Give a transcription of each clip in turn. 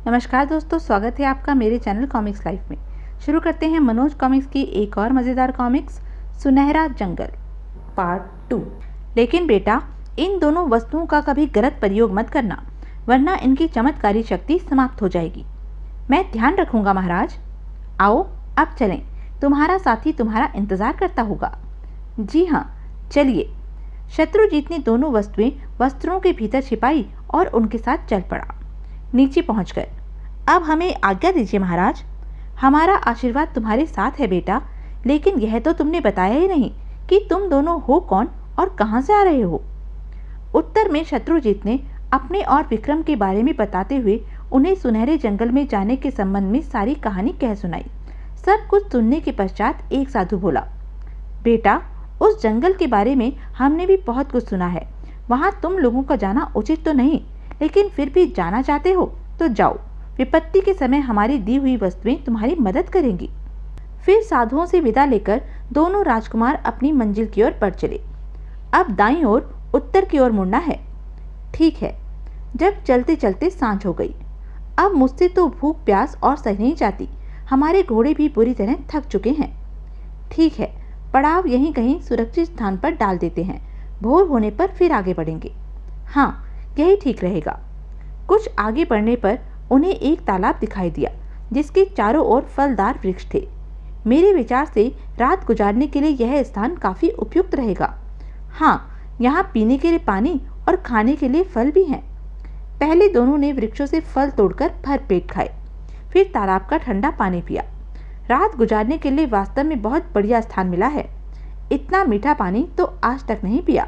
नमस्कार दोस्तों, स्वागत है आपका मेरे चैनल कॉमिक्स लाइफ में। शुरू करते हैं मनोज कॉमिक्स की एक और मज़ेदार कॉमिक्स, सुनहरा जंगल पार्ट 2। लेकिन बेटा, इन दोनों वस्तुओं का कभी गलत प्रयोग मत करना, वरना इनकी चमत्कारी शक्ति समाप्त हो जाएगी। मैं ध्यान रखूंगा महाराज। आओ अब चलें, तुम्हारा साथी तुम्हारा इंतजार करता होगा। जी हाँ, चलिए। शत्रुजीत ने दोनों वस्तुएं वस्त्रों के भीतर छिपाई और उनके साथ चल पड़ा। नीचे पहुंचकर, अब हमें आज्ञा दीजिए महाराज। हमारा आशीर्वाद तुम्हारे साथ है बेटा, लेकिन यह तो तुमने बताया ही नहीं कि तुम दोनों हो कौन और कहां से आ रहे हो। उत्तर में शत्रुजीत ने अपने और विक्रम के बारे में बताते हुए उन्हें सुनहरे जंगल में जाने के संबंध में सारी कहानी कह सुनाई। सब कुछ सुनने के पश्चात एक साधु बोला, बेटा, उस जंगल के बारे में हमने भी बहुत कुछ सुना है। वहां तुम लोगों का जाना उचित तो नहीं, लेकिन फिर भी जाना चाहते हो तो जाओ। विपत्ति के समय हमारी दी हुई वस्तुएं तुम्हारी मदद करेंगी। फिर साधुओं से विदा लेकर दोनों राजकुमार अपनी मंजिल की ओर बढ़ चले। अब दाईं ओर उत्तर की ओर मुड़ना है। ठीक है। जब चलते चलते सांझ हो गई। अब मुझसे तो भूख प्यास और सह नहीं जाती। हमारे घोड़े भी बुरी तरह थक चुके हैं। ठीक है, पड़ाव यहीं कहीं सुरक्षित स्थान पर डाल देते हैं। भोर होने पर फिर आगे बढ़ेंगे। हाँ, यही ठीक रहेगा। कुछ आगे बढ़ने पर उन्हें एक तालाब दिखाई दिया, जिसके चारों ओर फलदार वृक्ष थे। मेरे विचार से रात गुजारने के लिए यह स्थान काफी उपयुक्त रहेगा। हाँ, यहाँ पीने के लिए पानी और खाने के लिए फल भी हैं। पहले दोनों ने वृक्षों से फल तोड़कर भर पेट खाए, फिर तालाब का ठंडा पानी पिया। रात गुजारने के लिए वास्तव में बहुत बढ़िया स्थान मिला है। इतना मीठा पानी तो आज तक नहीं पिया।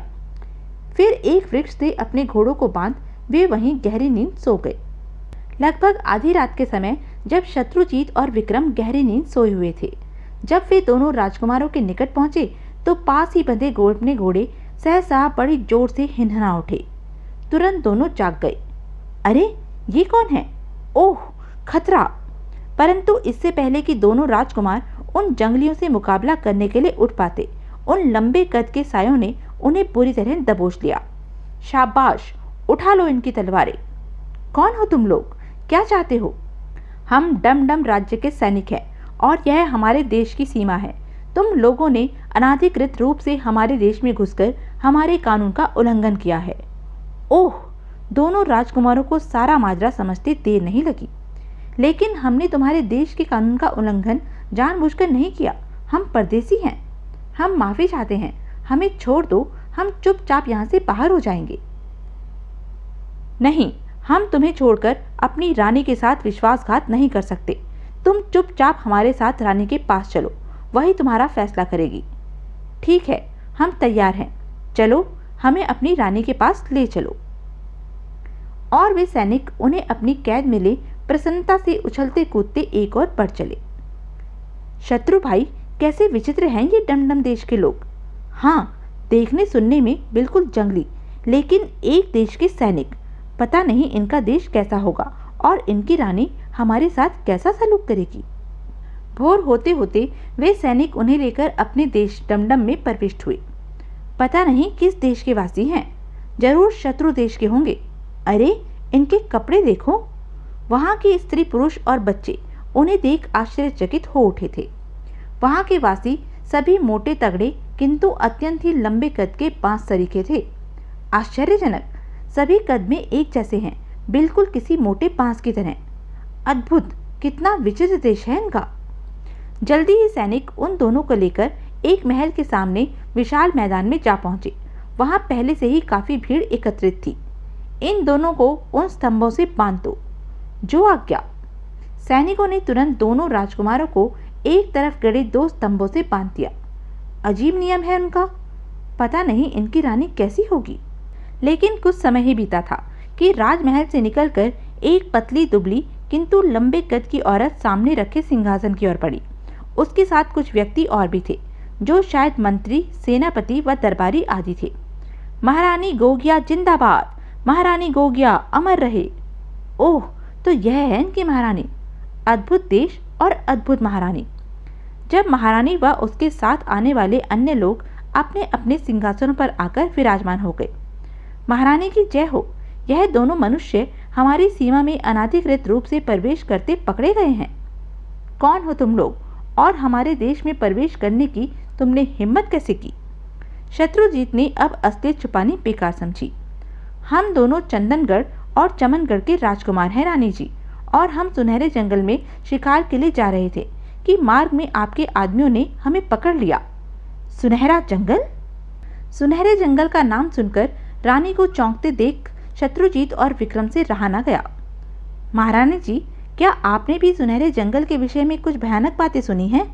फिर एक वृक्ष से अपने घोड़ों को बांध वे वहीं गहरी नींद सो गए। लगभग आधी रात के समय जब शत्रुजीत और विक्रम गहरी नींद सोए हुए थे, जब वे दोनों राजकुमारों के निकट पहुंचे तो पास ही बंधे अपने घोड़े सहसा बड़ी जोर से हिनहना उठे। तुरंत दोनों जाग गए। अरे, ये कौन है? ओह, खतरा! परंतु इससे पहले कि दोनों राजकुमार उन जंगलियों से मुकाबला करने के लिए उठ पाते, उन लंबे कद के सायों ने उन्हें पूरी तरह दबोच लिया। शाबाश, उठा लो इनकी तलवारें। कौन हो तुम लोग? क्या चाहते हो? हम डमडम राज्य के सैनिक हैं और यह हमारे देश की सीमा है। तुम लोगों ने अनाधिकृत रूप से हमारे देश में घुसकर हमारे कानून का उल्लंघन किया है। ओह, दोनों राजकुमारों को सारा माजरा समझते देर नहीं लगी। लेकिन हमने तुम्हारे देश के कानून का उल्लंघन जानबूझकर नहीं किया। हम परदेसी हैं। हम माफी चाहते हैं। हमें छोड़ दो। हम चुपचाप यहाँ से बाहर हो जाएंगे। नहीं, हम तुम्हें छोड़कर अपनी रानी के साथ विश्वासघात नहीं कर सकते। तुम चुपचाप हमारे साथ रानी के पास चलो, वही तुम्हारा फैसला करेगी। ठीक है, हम तैयार हैं। चलो, हमें अपनी रानी के पास ले चलो। और वे सैनिक उन्हें अपनी कैद में ले प्रसन्नता से उछलते कूदते एक और बढ़ चले। शत्रु भाई, कैसे विचित्र हैं ये डमडम देश के लोग। हाँ, देखने सुनने में बिल्कुल जंगली, लेकिन एक देश के सैनिक। पता नहीं इनका देश कैसा होगा और इनकी रानी हमारे साथ कैसा सलूक करेगी। भोर होते होते वे सैनिक उन्हें लेकर अपने देश डमडम में प्रविष्ट हुए। पता नहीं किस देश के वासी हैं। जरूर शत्रु देश के होंगे। अरे, इनके कपड़े देखो। वहां के स्त्री पुरुष और बच्चे उन्हें देख आश्चर्यचकित हो उठे थे। वहां के वासी सभी मोटे तगड़े किंतु अत्यंत ही लंबे कद के बांस सरीखे थे। आश्चर्यजनक, सभी कद में एक जैसे हैं, बिल्कुल किसी मोटे बांस की तरह। अद्भुत, कितना विचित्र देश है इनका। जल्दी ही सैनिक उन दोनों को लेकर एक महल के सामने विशाल मैदान में जा पहुंचे। वहां पहले से ही काफी भीड़ एकत्रित थी। इन दोनों को उन स्तंभों से बांध दो। जो आज्ञा। सैनिकों ने तुरंत दोनों राजकुमारों को एक तरफ गड़े 2 स्तंभों से बांध दिया। अजीब नियम है उनका। पता नहीं इनकी रानी कैसी होगी। लेकिन कुछ समय ही बीता था कि राजमहल से निकलकर एक पतली दुबली किंतु लंबे कद की औरत सामने रखे सिंहासन की ओर बढ़ी। उसके साथ कुछ व्यक्ति और भी थे, जो शायद मंत्री, सेनापति व दरबारी आदि थे। महारानी गोगिया जिंदाबाद! महारानी गोगिया अमर रहे! ओह, तो यह है इनकी महारानी। अद्भुत देश और अद्भुत महारानी। जब महारानी व उसके साथ आने वाले अन्य लोग अपने अपने सिंहासनों पर आकर विराजमान हो गए। महारानी की जय हो। यह दोनों मनुष्य हमारी सीमा में अनाधिकृत रूप से प्रवेश करते पकड़े गए हैं। कौन हो तुम लोग और हमारे देश में प्रवेश करने की तुमने हिम्मत कैसे की? शत्रुजीत ने अब असलियत छुपानी बेकार समझी। हम दोनों चंदनगढ़ और चमनगढ़ के राजकुमार हैं रानी जी, और हम सुनहरे जंगल में शिकार के लिए जा रहे थे कि मार्ग में आपके आदमियों ने हमें पकड़ लिया। सुनहरा जंगल? सुनहरे जंगल का नाम सुनकर रानी को चौंकते देख शत्रुजीत और विक्रम से रहा न गया। महारानी जी, क्या आपने भी सुनहरे जंगल के विषय में कुछ भयानक बातें सुनी हैं?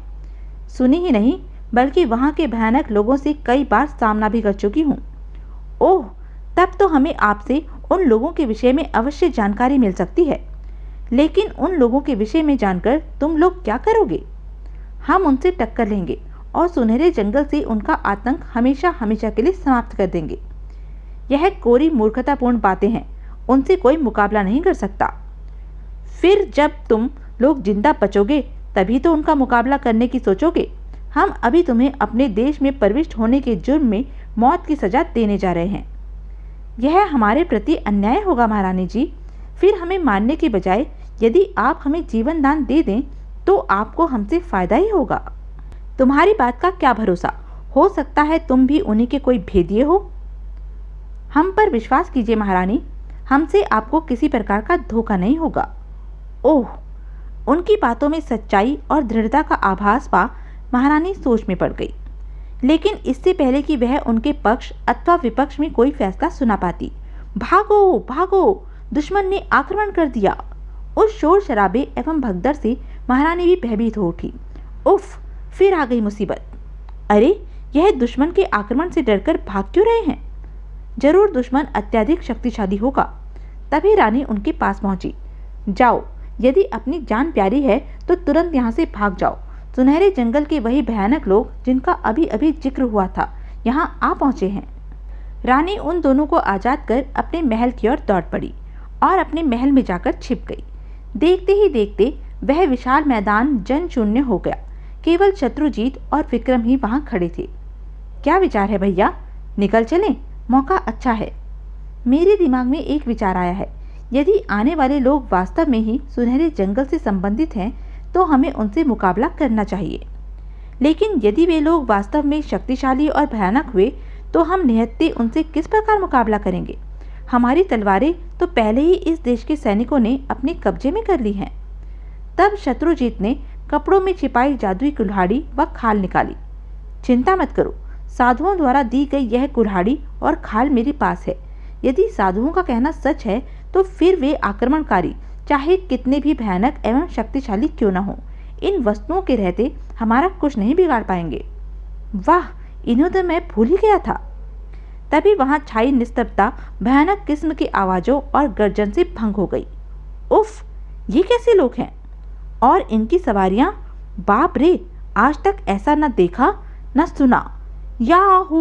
सुनी ही नहीं, बल्कि वहाँ के भयानक लोगों से कई बार सामना भी कर चुकी हूँ। ओह, तब तो हमें आपसे उन लोगों के विषय में अवश्य जानकारी मिल सकती है। लेकिन उन लोगों के विषय में जानकर तुम लोग क्या करोगे? हम उनसे टक्कर लेंगे और सुनहरे जंगल से उनका आतंक हमेशा हमेशा के लिए समाप्त कर देंगे। यह कोरी मूर्खतापूर्ण बातें हैं, उनसे कोई मुकाबला नहीं कर सकता। फिर जब तुम लोग जिंदा बचोगे तभी तो उनका मुकाबला करने की सोचोगे। हम अभी तुम्हें अपने देश में प्रविष्ट होने के जुर्म में मौत की सजा देने जा रहे हैं। यह हमारे प्रति अन्याय होगा महारानी जी। फिर हमें मारने के बजाय यदि आप हमें जीवन दान दे दें तो आपको हमसे फायदा ही होगा। तुम्हारी बात का क्या भरोसा, हो सकता है तुम भी उन्हीं के कोई भेदिए हो। हम पर विश्वास कीजिए महारानी, हमसे आपको किसी प्रकार का धोखा नहीं होगा। ओह, उनकी बातों में सच्चाई और दृढ़ता का आभास पा महारानी सोच में पड़ गई। लेकिन इससे पहले कि वह उनके पक्ष अथवा विपक्ष में कोई फैसला सुना पाती, भागो भागो, दुश्मन ने आक्रमण कर दिया। उस शोर शराबे एवं भगदड़ से महारानी भी भयभीत हो उठी। उफ, फिर आ गई मुसीबत। अरे, यह दुश्मन के आक्रमण से डरकर भाग क्यों रहे हैं? जरूर दुश्मन अत्यधिक शक्तिशाली होगा। तभी रानी उनके पास पहुंची। जाओ, यदि अपनी जान प्यारी है तो तुरंत यहाँ से भाग जाओ। सुनहरे जंगल के वही भयानक लोग जिनका अभी अभी जिक्र हुआ था यहाँ आ पहुंचे हैं। रानी उन दोनों को आजाद कर अपने महल की ओर दौड़ पड़ी और अपने महल में जाकर छिप गई। देखते ही देखते वह विशाल मैदान जनशून्य हो गया। केवल शत्रुजीत और विक्रम ही वहां खड़े थे। क्या विचार है भैया, निकल चलें? मौका अच्छा है। मेरे दिमाग में एक विचार आया है। यदि आने वाले लोग वास्तव में ही सुनहरे जंगल से संबंधित हैं तो हमें उनसे मुकाबला करना चाहिए। लेकिन यदि वे लोग वास्तव में शक्तिशाली और भयानक हुए तो हम निहत्ते उनसे किस प्रकार मुकाबला करेंगे? हमारी तलवारें तो पहले ही इस देश के सैनिकों ने अपने कब्जे में कर ली हैं। तब शत्रुजीत ने कपड़ों में छिपाई जादुई कुल्हाड़ी व खाल निकाली। चिंता मत करो, साधुओं द्वारा दी गई यह कुल्हाड़ी और खाल मेरे पास है। यदि साधुओं का कहना सच है तो फिर वे आक्रमणकारी चाहे कितने भी भयानक एवं शक्तिशाली क्यों न हो, इन वस्तुओं के रहते हमारा कुछ नहीं बिगाड़ पाएंगे। वाह, इन्हें तो मैं भूल ही गया था। तभी वहां छाई निस्तब्धता भयानक किस्म की आवाजों और गर्जन से भंग हो गई। उफ, ये कैसे लोग हैं? और इनकी सवारियां? बाप रे, आज तक ऐसा न देखा न सुना। याहू!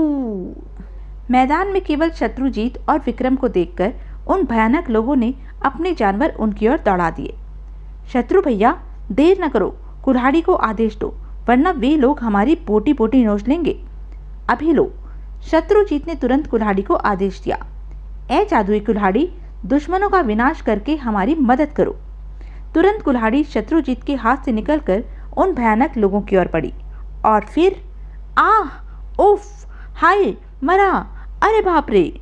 मैदान में केवल शत्रुजीत और विक्रम को देखकर उन भयानक लोगों ने अपने जानवर उनकी ओर दौड़ा दिए। शत्रु भैया, देर न करो, कुल्हाड़ी को आदेश दो, वरना वे लोग हमारी बोटी बोटी नोच लेंगे। अभी लो। शत्रुजीत ने तुरंत कुल्हाड़ी को आदेश दिया। ए जादुई कुल्हाड़ी, दुश्मनों का विनाश करके हमारी मदद करो। तुरंत कुल्हाड़ी शत्रुजीत के हाथ से निकलकर उन भयानक लोगों की ओर पड़ी और फिर आह, उफ, हाय, मरा, अरे बाप रे!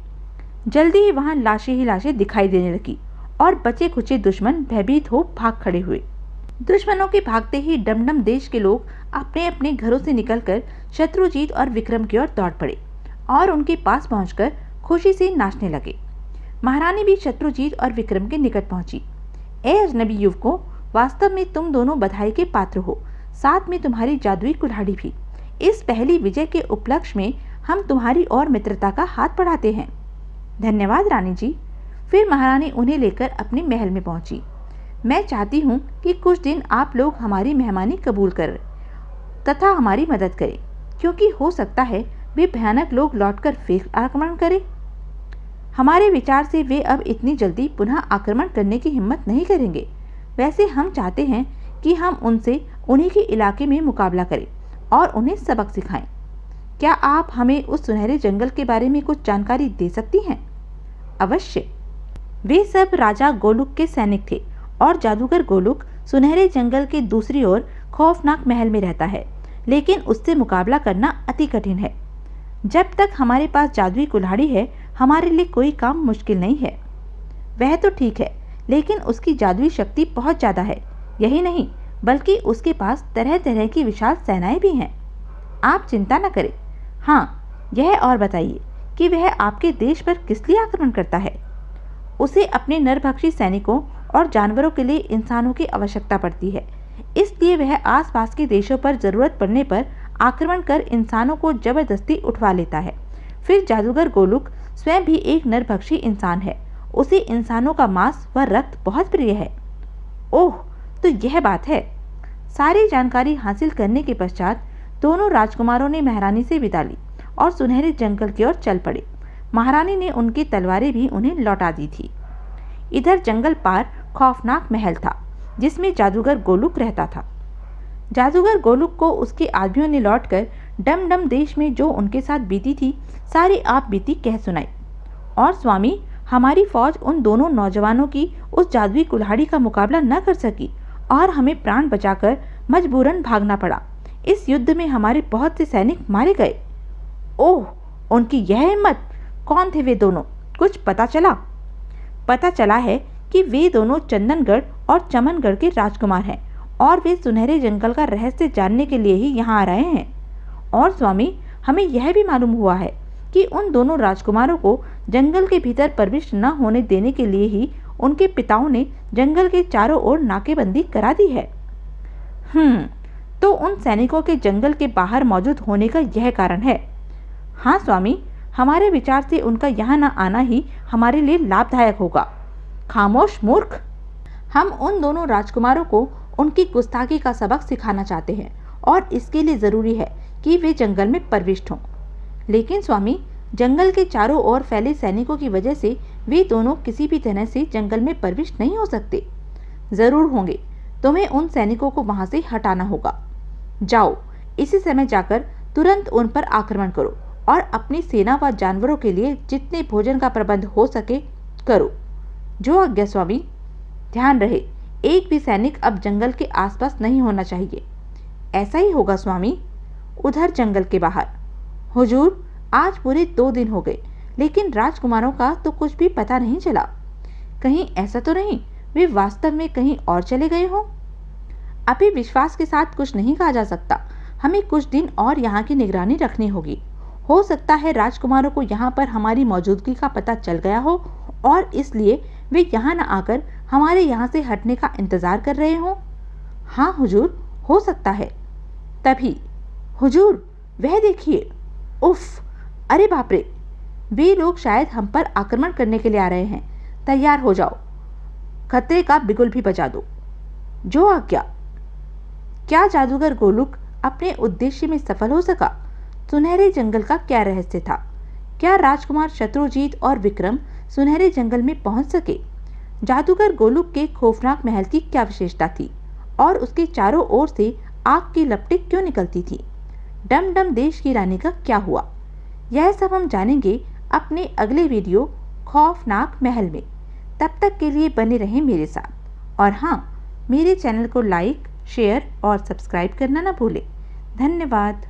जल्दी ही वहां लाशें ही लाशें दिखाई देने लगी और बचे खुचे दुश्मन भयभीत हो भाग खड़े हुए। दुश्मनों के भागते ही डमडम देश के लोग अपने अपने घरों से निकलकर शत्रुजीत और विक्रम की ओर दौड़ पड़े और उनके पास पहुंचकर खुशी से नाचने लगे। महारानी भी शत्रुजीत और विक्रम के निकट पहुंची। ए अजनबी युवकों, वास्तव में तुम दोनों बधाई के पात्र हो, साथ में तुम्हारी जादुई कुल्हाड़ी भी। इस पहली विजय के उपलक्ष्य में हम तुम्हारी और मित्रता का हाथ बढ़ाते हैं। धन्यवाद रानी जी। फिर महारानी उन्हें लेकर अपने महल में पहुंची। मैं चाहती हूँ कि कुछ दिन आप लोग हमारी मेहमानी कबूल करें तथा हमारी मदद करें, क्योंकि हो सकता है वे भयानक लोग लौटकर फिर आक्रमण करें। हमारे विचार से वे अब इतनी जल्दी पुनः आक्रमण करने की हिम्मत नहीं करेंगे। वैसे हम चाहते हैं कि हम उनसे उन्हीं के इलाके में मुकाबला करें और उन्हें सबक सिखाएं। क्या आप हमें उस सुनहरे जंगल के बारे में कुछ जानकारी दे सकती हैं? अवश्य। वे सब राजा गोलुक के सैनिक थे और जादूगर गोलुक सुनहरे जंगल के दूसरी ओर खौफनाक महल में रहता है, लेकिन उससे मुकाबला करना अति कठिन है। जब तक हमारे पास जादुई कुल्हाड़ी है, हमारे लिए कोई काम मुश्किल नहीं है। वह तो ठीक है, लेकिन उसकी जादुई शक्ति बहुत ज़्यादा है। यही नहीं, बल्कि उसके पास तरह तरह की विशाल सेनाएं भी हैं। आप चिंता न करें। हाँ, यह और बताइए कि वह आपके देश पर किस लिए आक्रमण करता है? उसे अपने नरभक्षी सैनिकों और जानवरों के लिए इंसानों की आवश्यकता पड़ती है, इसलिए वह आसपास के देशों पर जरूरत पड़ने पर आक्रमण कर इंसानों को जबरदस्ती उठवा लेता है। फिर जादूगर गोलुक स्वयं भी एक नरभक्षी इंसान है। उसे इंसानों का मांस व रक्त बहुत प्रिय है। ओह, तो यह बात है। सारी जानकारी हासिल करने के पश्चात दोनों राजकुमारों ने महारानी से विदा ली और सुनहरे जंगल की ओर चल पड़े। महारानी ने उनकी तलवारें भी उन्हें लौटा दी थी। इधर जंगल पार खौफनाक महल था, जिसमें जादूगर गोलुक रहता था। जादूगर गोलुक को उसके आदमियों ने लौटकर डमडम देश में जो उनके साथ बीती थी सारी आप बीती कह सुनाई। और स्वामी, हमारी फौज उन दोनों नौजवानों की उस जादुई कुल्हाड़ी का मुकाबला न कर सकी और हमें प्राण बचाकर मजबूरन भागना पड़ा। इस युद्ध में हमारे बहुत से सैनिक मारे गए। ओह, उनकी यह हिम्मत! कौन थे वे दोनों? कुछ पता चला? पता चला है कि वे दोनों चंदनगढ़ और चमनगढ़ के राजकुमार हैं और वे सुनहरे जंगल का रहस्य जानने के लिए ही यहाँ आ रहे हैं। और स्वामी, हमें यह भी मालूम हुआ है कि उन दोनों राजकुमारों को जंगल के भीतर प्रविष्ट न होने देने के लिए ही उनके पिताओं ने जंगल के चारों ओर नाकेबंदी करा दी है। तो उन सैनिकों के जंगल के बाहर मौजूद होने का यह कारण है। हाँ स्वामी, हमारे विचार से उनका यहाँ न आना ही हमारे लिए लाभदायक होगा। खामोश मूर्ख! हम उन दोनों राजकुमारों को उनकी गुस्ताखी का सबक सिखाना चाहते हैं और इसके लिए जरूरी है कि वे जंगल में प्रविष्ट हों। लेकिन स्वामी, जंगल के चारों ओर फैले सैनिकों की वजह से वे दोनों किसी भी तरह से जंगल में प्रविष्ट नहीं हो सकते। जरूर होंगे। तुम्हें उन सैनिकों को वहां से हटाना होगा। जाओ, इसी समय जाकर तुरंत उन पर आक्रमण करो और अपनी सेना व जानवरों के लिए जितने भोजन का प्रबंध हो सके करो। जो आज्ञा स्वामी। ध्यान रहे, एक भी सैनिक अब जंगल के आसपास नहीं होना चाहिए। ऐसा ही होगा स्वामी। उधर जंगल के बाहर। हुजूर, आज पूरे 2 दिन हो गए, लेकिन राजकुमारों का तो कुछ भी पता नहीं चला। कहीं ऐसा तो नहीं वे वास्तव में कहीं और चले गए हों? अभी विश्वास के साथ कुछ नहीं कहा जा सकता। हमें कुछ दिन और यहाँ की निगरानी रखनी होगी। हो सकता है राजकुमारों को यहाँ पर हमारी मौजूदगी का पता चल गया हो और इसलिए वे यहाँ न आकर हमारे यहाँ से हटने का इंतजार कर रहे हों। हाँ हुजूर, हो सकता है। तभी, हुजूर, वह देखिए। उफ! अरे बाप रे! वे लोग शायद हम पर आक्रमण करने के लिए आ रहे हैं। तैयार हो जाओ। खतरे का बिगुल भी बजा दो। जो आज्ञा। क्या जादूगर गोलुक अपने उद्देश्य में सफल हो सका? सुनहरे जंगल का क्या रहस्य था? क्या राजकुमार शत्रुजीत और विक्रम सुनहरे जंगल में पहुंच सके? जादूगर गोलुक के खौफनाक महल की क्या विशेषता थी और उसके चारों ओर से आग की लपटें क्यों निकलती थी? डमडम देश की रानी का क्या हुआ? यह सब हम जानेंगे अपने अगले वीडियो खौफनाक महल में। तब तक के लिए बने रहें मेरे साथ और हाँ, मेरे चैनल को लाइक, शेयर और सब्सक्राइब करना ना भूलें। धन्यवाद।